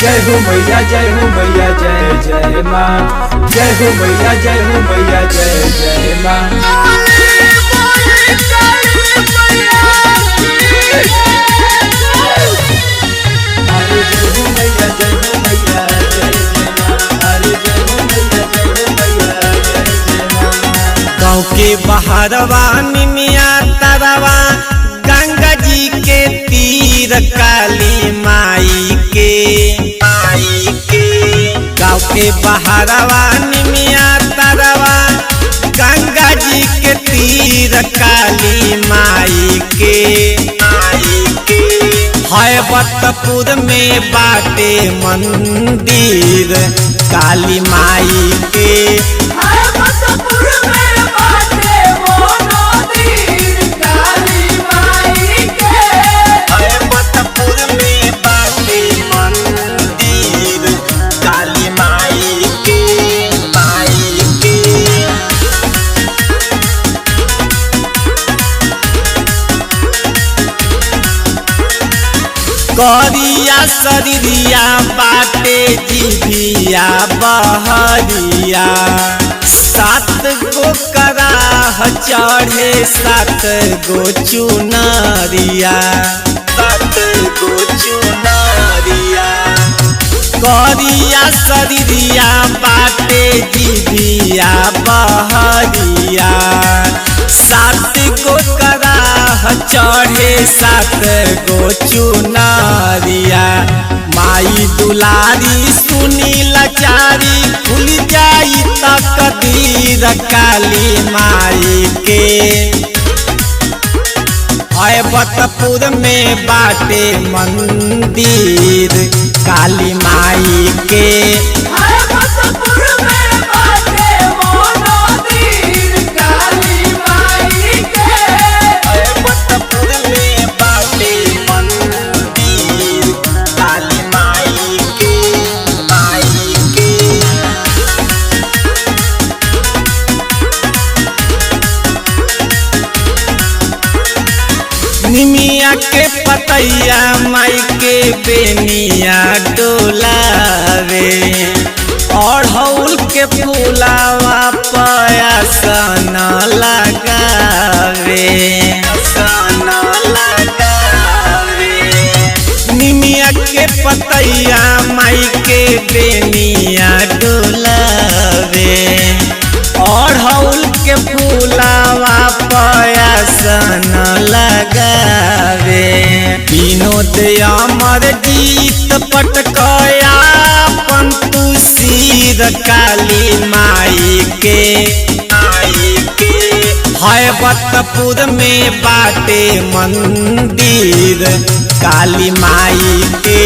जय हो मैया जय जय माँ। जय हो मैया जय जय माँ। गाँव के बहारवा निमिया तरवा गंगा जी के तीर काली माई के गाँव के बहारवा निमिया तरवा गंगा जी के तीर काली माई के हैबतपुर में बाटे मंदिर काली माई के। करिया शरीरिया बाटे जिभिया बहरिया 7 गो कराह चढ़े 7 गो चुनरिया करिया शरीरिया बाटे जिभिया बहरिया 7 गो कराह चढ़े 7 गो चुनरिया। माई दुलारी सुनी लाचारी खुल जाई तकदीर काली माई के। हैबतपुर में बाटे मंदिर काली माई के। निमिया के पतैया माई के बेनिया डोलावे अड़हुल के फूलावा पयासन लगावे निमिया के पतैया माई के बेनिया डोलावे अड़हुल के फूलावा पयासन लगावे। विनोद अमर जीत पटकया पंतु सिर काली माई के। हैबतपुर में बाटे मंदिर काली माई के।